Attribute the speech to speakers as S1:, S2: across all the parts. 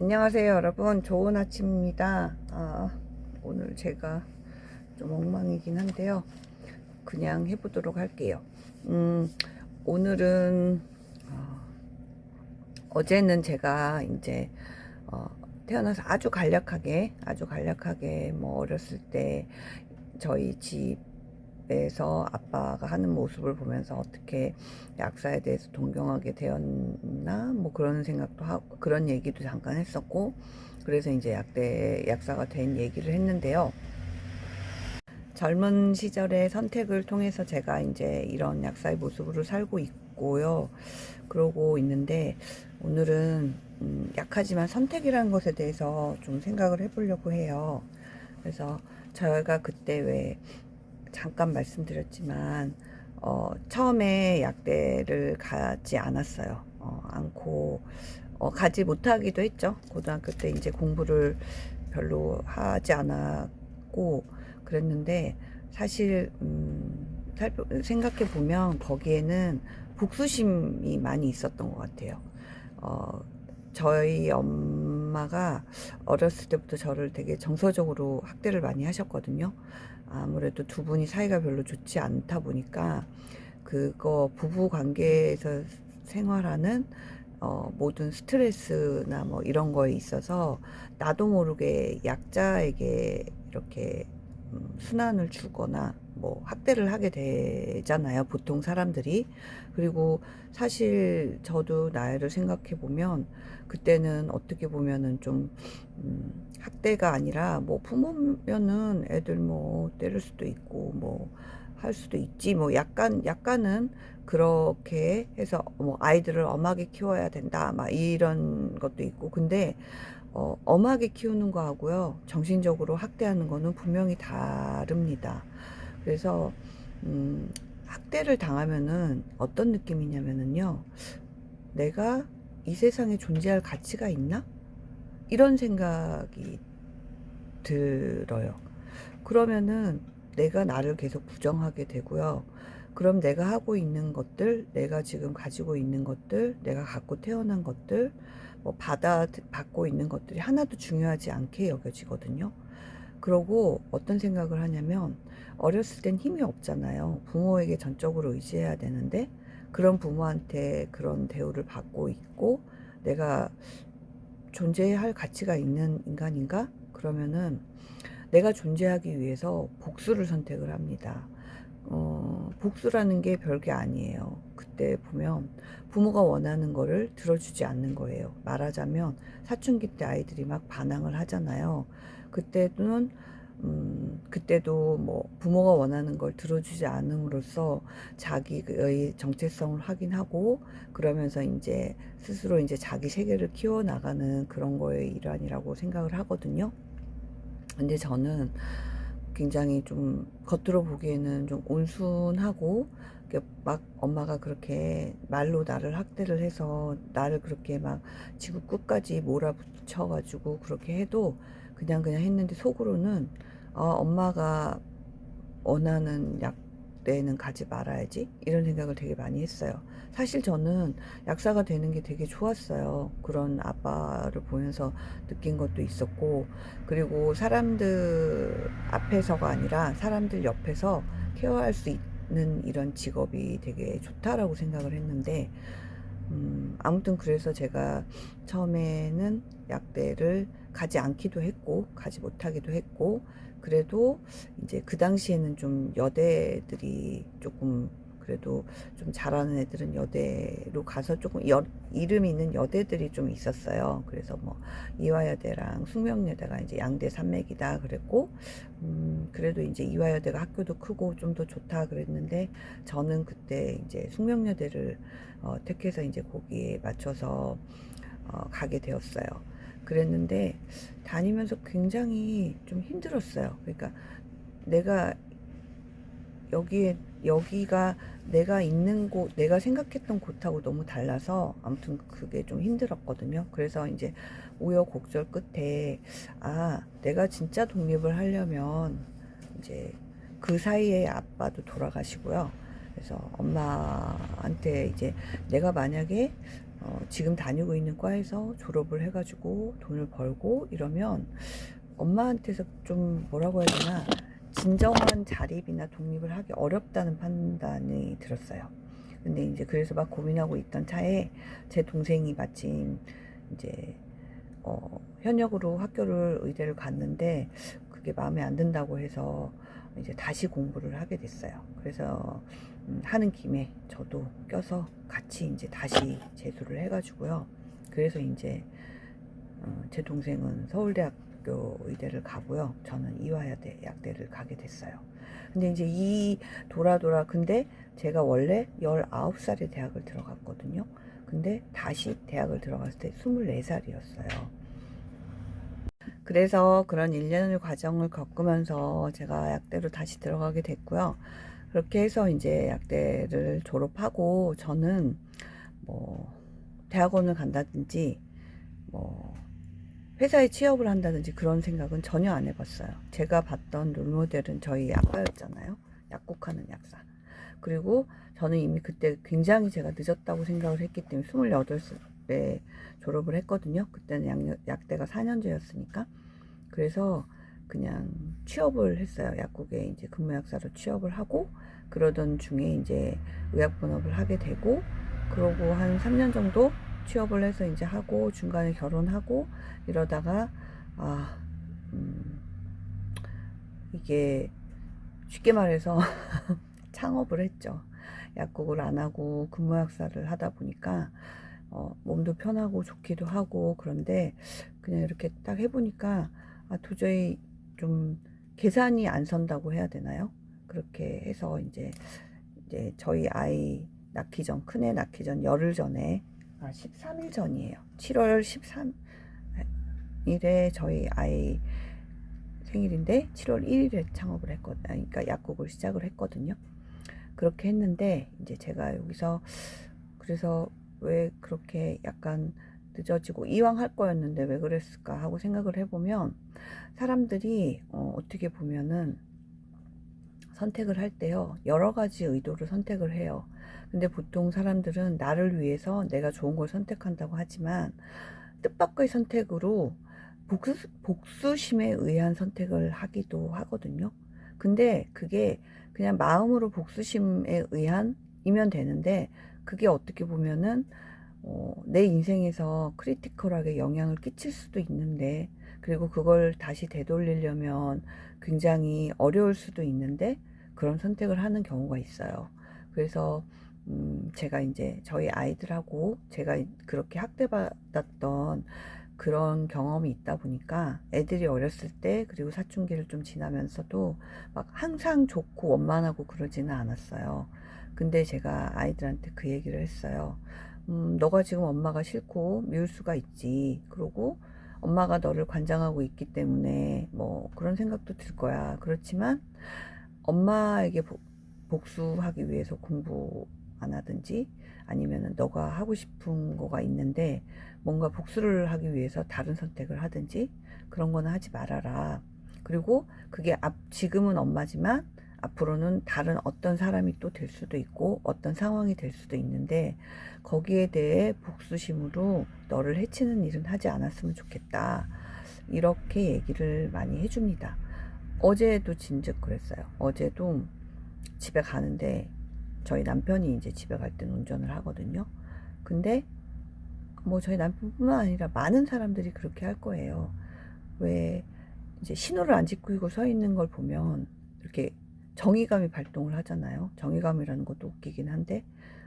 S1: 안녕하세요 여러분, 좋은 아침입니다. 오늘 제가 좀 엉망이긴 한데요, 그냥 해보도록 할게요. 오늘은 어제는 제가 이제 태어나서 아주 간략하게 뭐 어렸을 때 저희 집에서 아빠가 하는 모습을 보면서 어떻게 약사에 대해서 동경하게 되었나 뭐 그런 생각도 하고 그런 얘기도 잠깐 했었고, 그래서 이제 약사가 된 얘기를 했는데요. 젊은 시절의 선택을 통해서 제가 이제 이런 약사의 모습으로 살고 있고요. 그러고 있는데, 오늘은 약하지만 선택이라는 것에 대해서 좀 생각을 해보려고 해요. 그래서 저희가 그때 왜 잠깐 말씀드렸지만 처음에 약대를 가지 않았어요. 않고 가지 못하기도 했죠. 고등학교 때 이제 공부를 별로 하지 않았고 그랬는데, 사실 생각해 보면 거기에는 복수심이 많이 있었던 것 같아요. 어, 저희 엄마가 어렸을 때부터 저를 되게 정서적으로 학대를 많이 하셨거든요. 아무래도 두 분이 사이가 별로 좋지 않다 보니까 그거 부부 관계에서 생활하는 모든 스트레스나 뭐 이런 거에 있어서 나도 모르게 약자에게 이렇게 순환을 주거나 뭐 학대를 하게 되잖아요, 보통 사람들이. 그리고 사실 저도 나이를 생각해 보면 그때는 어떻게 보면은 좀 학대가 아니라 뭐 부모면은 애들 뭐 때릴 수도 있고 뭐 할 수도 있지 뭐 약간은 그렇게 해서 뭐 아이들을 엄하게 키워야 된다 막 이런 것도 있고. 근데 엄하게 키우는 거하고요, 정신적으로 학대하는 거는 분명히 다릅니다. 그래서 학대를 당하면은 어떤 느낌이냐면은요, 내가 이 세상에 존재할 가치가 있나? 이런 생각이 들어요. 그러면은 내가 나를 계속 부정하게 되고요. 그럼 내가 하고 있는 것들, 내가 지금 가지고 있는 것들, 내가 갖고 태어난 것들, 뭐 받고 있는 것들이 하나도 중요하지 않게 여겨지거든요. 그러고 어떤 생각을 하냐면, 어렸을 땐 힘이 없잖아요. 부모에게 전적으로 의지해야 되는데, 그런 부모한테 그런 대우를 받고 있고, 내가 존재해야 할 가치가 있는 인간인가? 그러면은 내가 존재하기 위해서 복수를 선택을 합니다. 복수라는 게 별게 아니에요. 그때 보면 부모가 원하는 거를 들어주지 않는 거예요. 말하자면 사춘기 때 아이들이 막 반항을 하잖아요. 그때는 그때도 뭐 부모가 원하는 걸 들어주지 않음으로써 자기의 정체성을 확인하고, 그러면서 이제 스스로 이제 자기 세계를 키워나가는 그런 거의 일환이라고 생각을 하거든요. 근데 저는 굉장히 좀 겉으로 보기에는 좀 온순하고, 막 엄마가 그렇게 말로 나를 학대를 해서 나를 그렇게 막 지구 끝까지 몰아붙여가지고 그렇게 해도 그냥 했는데, 속으로는 엄마가 원하는 약대는 가지 말아야지 이런 생각을 되게 많이 했어요. 사실 저는 약사가 되는 게 되게 좋았어요. 그런 아빠를 보면서 느낀 것도 있었고, 그리고 사람들 앞에서가 아니라 사람들 옆에서 케어할 수 있는 이런 직업이 되게 좋다라고 생각을 했는데, 아무튼 그래서 제가 처음에는 약대를 가지 않기도 했고 가지 못하기도 했고, 그래도 이제 그 당시에는 좀 여대들이 조금, 그래도 좀 잘하는 애들은 여대로 가서 조금 이름 있는 여대들이 좀 있었어요. 그래서 뭐 이화여대랑 숙명여대가 이제 양대 산맥이다 그랬고, 그래도 이제 이화여대가 학교도 크고 좀 더 좋다 그랬는데, 저는 그때 이제 숙명여대를 택해서 이제 거기에 맞춰서 가게 되었어요. 그랬는데 다니면서 굉장히 좀 힘들었어요. 그러니까 내가 여기가 내가 있는 곳, 내가 생각했던 곳하고 너무 달라서 아무튼 그게 좀 힘들었거든요. 그래서 이제 우여곡절 끝에, 내가 진짜 독립을 하려면 이제 그 사이에 아빠도 돌아가시고요. 그래서 엄마한테 이제 내가 만약에 지금 다니고 있는 과에서 졸업을 해가지고 돈을 벌고 이러면 엄마한테서 좀 뭐라고 해야 되나, 진정한 자립이나 독립을 하기 어렵다는 판단이 들었어요. 근데 이제 그래서 막 고민하고 있던 차에 제 동생이 마침 이제 현역으로 학교를 의대를 갔는데 그게 마음에 안 든다고 해서 이제 다시 공부를 하게 됐어요. 그래서 하는 김에 저도 껴서 같이 이제 다시 재수를 해가지고요. 그래서 이제 제 동생은 서울대학교 의대를 가고요. 저는 이화여대 약대를 가게 됐어요. 근데 이제 이 근데 제가 원래 19살에 대학을 들어갔거든요. 근데 다시 대학을 들어갔을 때 24살이었어요. 그래서 그런 1년의 과정을 겪으면서 제가 약대로 다시 들어가게 됐고요. 그렇게 해서 이제 약대를 졸업하고 저는 뭐 대학원을 간다든지 뭐 회사에 취업을 한다든지 그런 생각은 전혀 안 해봤어요. 제가 봤던 롤모델은 저희 아빠였잖아요. 약국하는 약사. 그리고 저는 이미 그때 굉장히 제가 늦었다고 생각을 했기 때문에 28살에 졸업을 했거든요. 그때는 약대가 4년제였으니까. 그래서 그냥 취업을 했어요. 약국에 이제 근무약사로 취업을 하고, 그러던 중에 이제 의약분업을 하게 되고, 그러고 한 3년 정도 취업을 해서 이제 하고, 중간에 결혼하고, 이러다가, 아, 이게 쉽게 말해서 창업을 했죠. 약국을 안 하고 근무약사를 하다 보니까, 몸도 편하고 좋기도 하고, 그런데 그냥 이렇게 딱 해보니까, 도저히 좀 계산이 안 선다고 해야 되나요? 그렇게 해서 이제 저희 아이 낳기 전, 큰애 낳기 전 열흘 전에, 13일 전이에요. 7월 13일에 저희 아이 생일인데 7월 1일에 창업을 했거든요. 그러니까 약국을 시작을 했거든요. 그렇게 했는데 이제 제가 여기서 그래서 왜 그렇게 약간 늦어지고 이왕 할 거였는데 왜 그랬을까 하고 생각을 해보면, 사람들이 어떻게 보면은 선택을 할 때요, 여러 가지 의도로 선택을 해요. 근데 보통 사람들은 나를 위해서 내가 좋은 걸 선택한다고 하지만 뜻밖의 선택으로 복수심에 의한 선택을 하기도 하거든요. 근데 그게 그냥 마음으로 복수심에 의한이면 되는데, 그게 어떻게 보면은 내 인생에서 크리티컬하게 영향을 끼칠 수도 있는데, 그리고 그걸 다시 되돌리려면 굉장히 어려울 수도 있는데 그런 선택을 하는 경우가 있어요. 그래서 제가 이제 저희 아이들하고 제가 그렇게 학대받았던 그런 경험이 있다 보니까 애들이 어렸을 때, 그리고 사춘기를 좀 지나면서도 막 항상 좋고 원만하고 그러지는 않았어요. 근데 제가 아이들한테 그 얘기를 했어요. 너가 지금 엄마가 싫고 미울 수가 있지. 그러고 엄마가 너를 관장하고 있기 때문에 뭐 그런 생각도 들 거야. 그렇지만 엄마에게 복수하기 위해서 공부 안 하든지, 아니면은 너가 하고 싶은 거가 있는데 뭔가 복수를 하기 위해서 다른 선택을 하든지 그런 거는 하지 말아라. 그리고 그게 지금은 엄마지만 앞으로는 다른 어떤 사람이 또 될 수도 있고 어떤 상황이 될 수도 있는데, 거기에 대해 복수심으로 너를 해치는 일은 하지 않았으면 좋겠다. 이렇게 얘기를 많이 해줍니다. 어제도 진즉 그랬어요. 어제도 집에 가는데 저희 남편이 이제 집에 갈 때는 운전을 하거든요. 근데 뭐 저희 남편뿐만 아니라 많은 사람들이 그렇게 할 거예요. 왜 이제 신호를 안 지키고 서 있는 걸 보면 이렇게 정의감이 발동을 하잖아요. 정의감이라는 것도 웃기긴 한데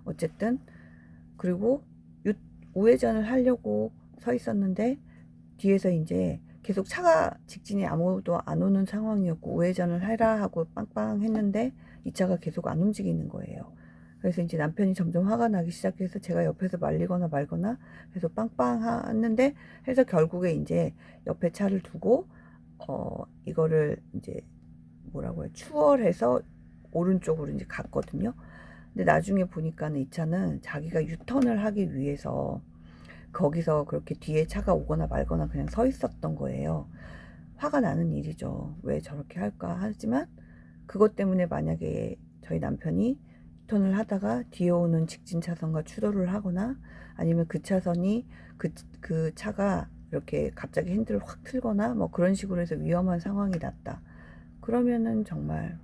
S1: 어쨌든, 그리고 우회전을 하려고 서 있었는데 뒤에서 이제 계속 차가 직진이 아무도 안 오는 상황이었고, 우회전을 해라 하고 빵빵 했는데 이 차가 계속 안 움직이는 거예요. 그래서 이제 남편이 점점 화가 나기 시작해서 제가 옆에서 말리거나 말거나 해서 빵빵 했는데, 해서 결국에 이제 옆에 차를 두고 이거를 이제 뭐라고 해요, 추월해서 오른쪽으로 이제 갔거든요. 근데 나중에 보니까는 이 차는 자기가 유턴을 하기 위해서 거기서 그렇게 뒤에 차가 오거나 말거나 그냥 서 있었던 거예요. 화가 나는 일이죠. 왜 저렇게 할까 하지만, 그것 때문에 만약에 저희 남편이 유턴을 하다가 뒤에 오는 직진 차선과 추돌을 하거나 아니면 그 차선이 그 차가 이렇게 갑자기 핸들을 확 틀거나 뭐 그런 식으로 해서 위험한 상황이 났다. 그러면은 정말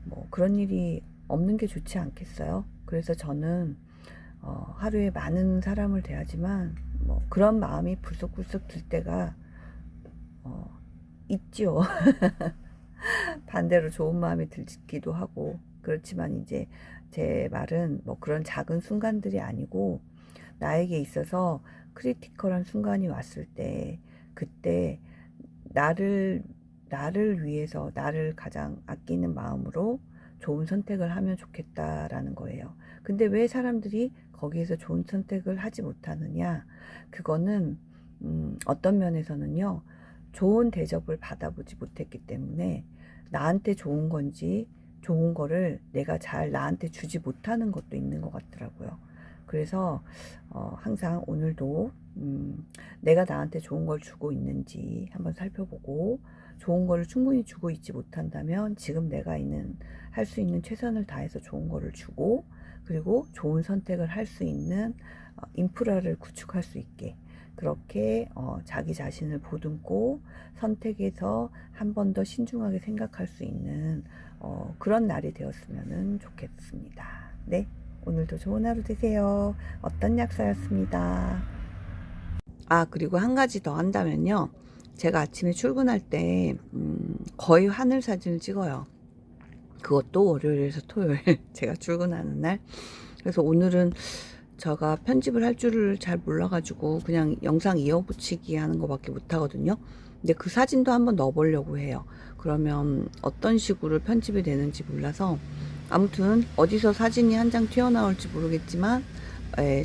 S1: 뭐 그런 일이 없는 게 좋지 않겠어요? 그래서 저는 하루에 많은 사람을 대하지만 뭐 그런 마음이 불쑥불쑥 들 때가 있지요. 반대로 좋은 마음이 들기도 하고. 그렇지만 이제 제 말은 뭐 그런 작은 순간들이 아니고 나에게 있어서 크리티컬한 순간이 왔을 때 그때 나를 위해서 나를 가장 아끼는 마음으로 좋은 선택을 하면 좋겠다라는 거예요. 근데 왜 사람들이 거기에서 좋은 선택을 하지 못하느냐? 그거는 어떤 면에서는요. 좋은 대접을 받아보지 못했기 때문에 나한테 좋은 건지 좋은 거를 내가 잘 나한테 주지 못하는 것도 있는 것 같더라고요. 그래서 항상 오늘도 내가 나한테 좋은 걸 주고 있는지 한번 살펴보고 좋은 거를 충분히 주고 있지 못한다면 지금 내가 할 수 있는 최선을 다해서 좋은 거를 주고 그리고 좋은 선택을 할 수 있는 인프라를 구축할 수 있게 그렇게 자기 자신을 보듬고 선택에서 한 번 더 신중하게 생각할 수 있는 그런 날이 되었으면 좋겠습니다. 네, 오늘도 좋은 하루 되세요. 어떤 약사였습니다. 아, 그리고 한 가지 더 한다면요. 제가 아침에 출근할 때 거의 하늘 사진을 찍어요. 그것도 월요일에서 토요일 제가 출근하는 날. 그래서 오늘은 제가 편집을 할 줄을 잘 몰라가지고 그냥 영상 이어붙이기 하는 것밖에 못하거든요. 근데 그 사진도 한번 넣어보려고 해요. 그러면 어떤 식으로 편집이 되는지 몰라서 아무튼 어디서 사진이 한 장 튀어나올지 모르겠지만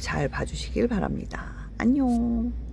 S1: 잘 봐주시길 바랍니다. 안녕.